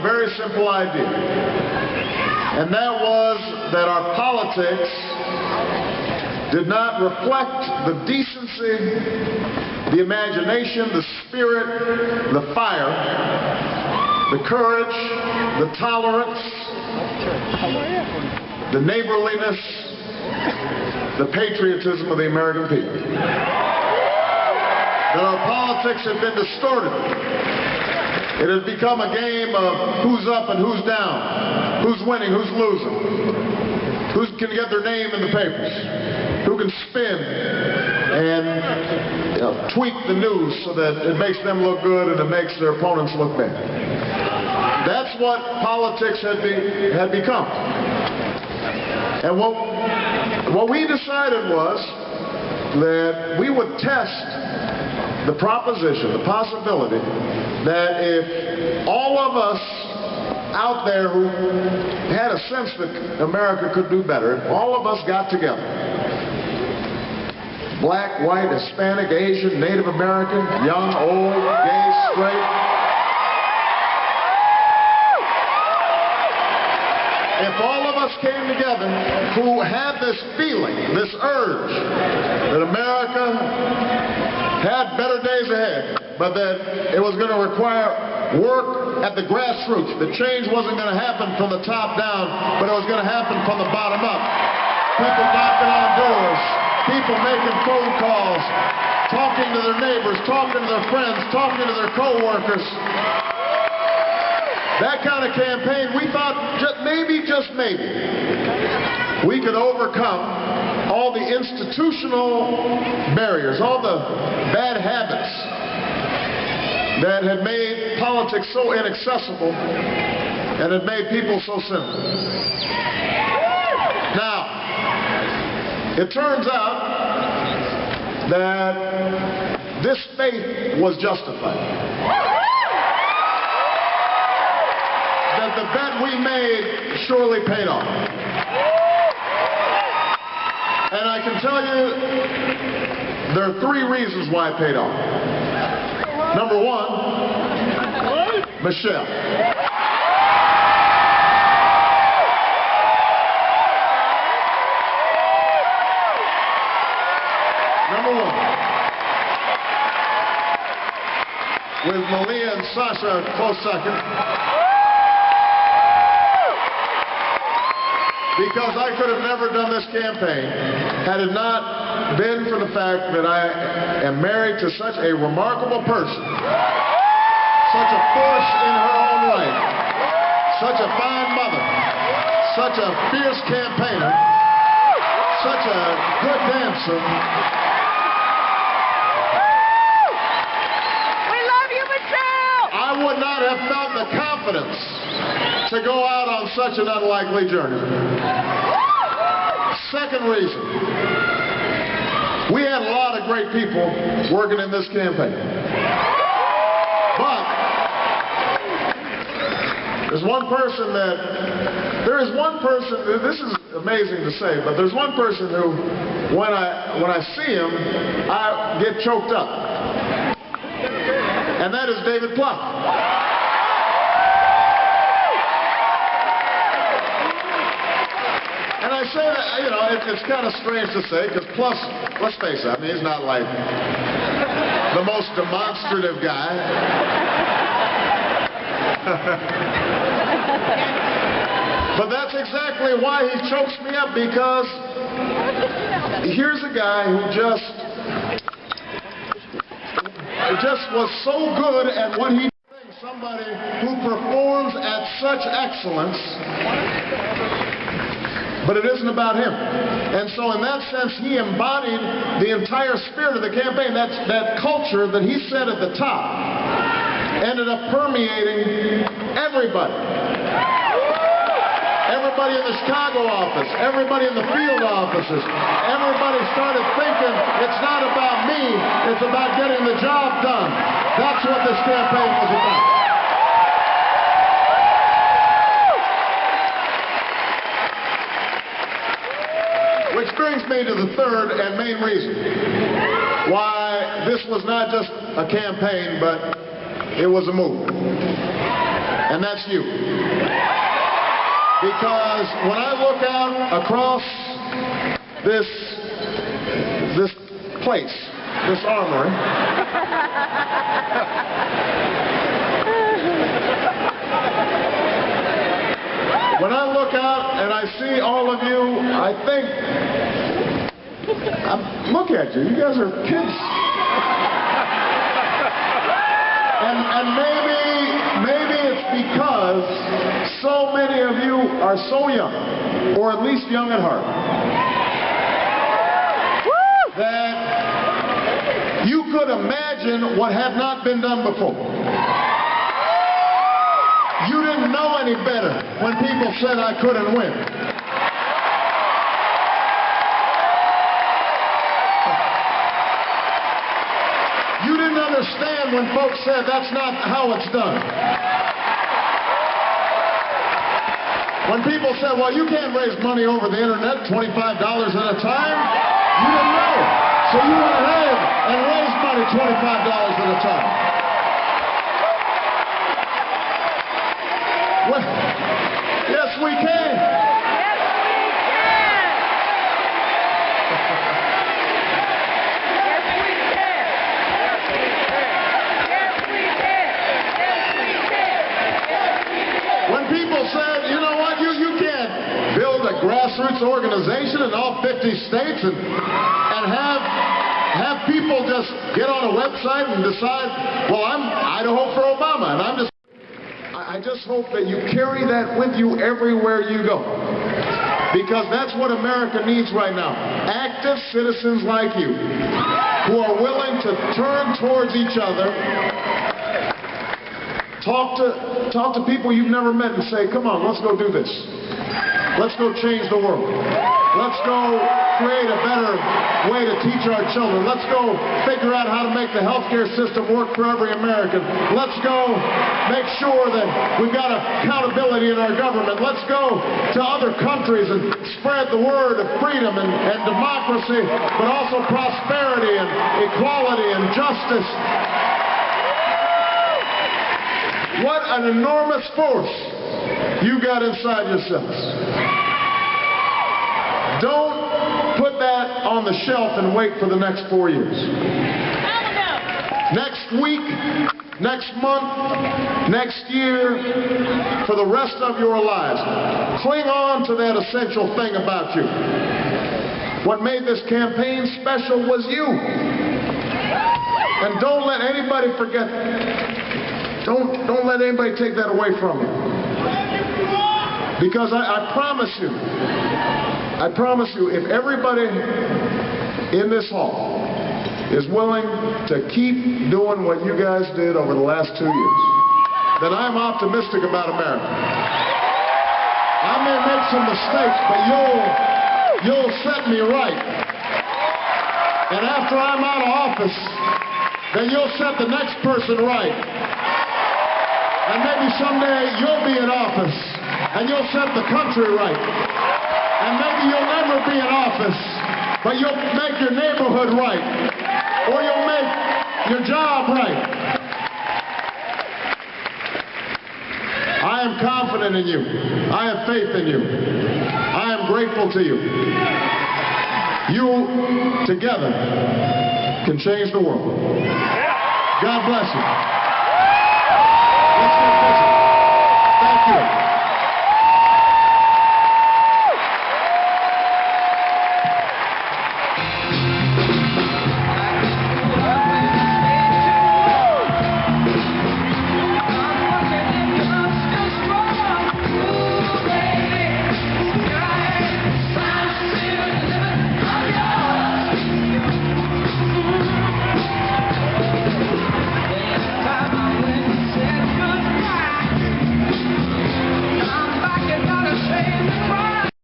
very simple idea, and that was that our politics did not reflect the decency, the imagination, the spirit, the fire, the courage, the tolerance, the neighborliness, the patriotism of the American people. That our politics had been distorted. It had become a game of who's up and who's down, who's winning, who's losing, who can get their name in the papers, who can spin and tweak the news so that it makes them look good and it makes their opponents look bad. That's what politics had become. And what we decided was that we would test the proposition, the possibility, that if all of us out there who had a sense that America could do better, if all of us got together, black, white, Hispanic, Asian, Native American, young, old, gay, straight, if all of us came together who had this feeling, this urge, that America had better days ahead, but that it was going to require work at the grassroots. The change wasn't going to happen from the top down, but it was going to happen from the bottom up. People knocking on doors, people making phone calls, talking to their neighbors, talking to their friends, talking to their co-workers. That kind of campaign, we thought just maybe, we could overcome all the institutional barriers, all the bad habits that had made politics so inaccessible and had made people so simple. Now, it turns out that this faith was justified. That the bet we made surely paid off. And I can tell you, there are 3 reasons why it paid off. Number 1, Michelle. Number 1. With Malia and Sasha a close second. Because I could have never done this campaign had it not been for the fact that I am married to such a remarkable person, such a force in her own right, such a fine mother, such a fierce campaigner, such a good dancer. We love you, Michelle! I would not have felt the confidence to go out on such an unlikely journey. Second reason, we had a lot of great people working in this campaign. But there is one person, this is amazing to say, but there's one person who, when I see him, I get choked up. And that is David Pluck. And I say that, it's kind of strange to say, because Plus, let's face it, I mean, he's not like the most demonstrative guy. But that's exactly why he chokes me up, because here's a guy who just was so good at what he does. Somebody who performs at such excellence. But it isn't about him. And so in that sense, he embodied the entire spirit of the campaign. That culture that he set at the top ended up permeating everybody. Everybody in the Chicago office, everybody in the field offices, everybody started thinking, it's not about me, it's about getting the job done. That's what this campaign was about. Which brings me to the third and main reason why this was not just a campaign, but it was a movement. And that's you. Because when I look out across this place, this armory, when I look out and I see all of you, I think, look at you, you guys are kids. And maybe it's because so many of you are so young, or at least young at heart, that you could imagine what had not been done before. You didn't know any better when people said I couldn't win. You didn't understand when folks said that's not how it's done. When people said, well, you can't raise money over the internet, $25 at a time, you didn't know. So you went ahead and raised money $25 at a time. Well, yes, we can. Yes, we can. Yes, we can. Yes, we can. Yes, we can. Yes, we can. Yes, we can. When people said, you know what, you can't build a grassroots organization in all 50 states and have people just get on a website and decide, well, I'd hope for Obama, and I just hope that you carry that with you everywhere you go. Because that's what America needs right now. Active citizens like you who are willing to turn towards each other, talk to people you've never met and say, come on, let's go do this. Let's go change the world. Let's go create a better way to teach our children. Let's go figure out how to make the healthcare system work for every American. Let's go make sure that we've got accountability in our government. Let's go to other countries and spread the word of freedom and democracy, but also prosperity and equality and justice. What an enormous force you got inside yourselves. Don't put that on the shelf and wait for the next 4 years. Next week, next month, next year, for the rest of your lives, cling on to that essential thing about you. What made this campaign special was you. And don't let anybody forget that. Don't let anybody take that away from you. Because I promise you, if everybody in this hall is willing to keep doing what you guys did over the last 2 years, then I'm optimistic about America. I may make some mistakes, but you'll set me right. And after I'm out of office, then you'll set the next person right. And maybe someday you'll be in office, and you'll set the country right. And maybe you'll never be in office, but you'll make your neighborhood right. Or you'll make your job right. I am confident in you. I have faith in you. I am grateful to you. You, together, can change the world. God bless you. Let's go visit. Thank you.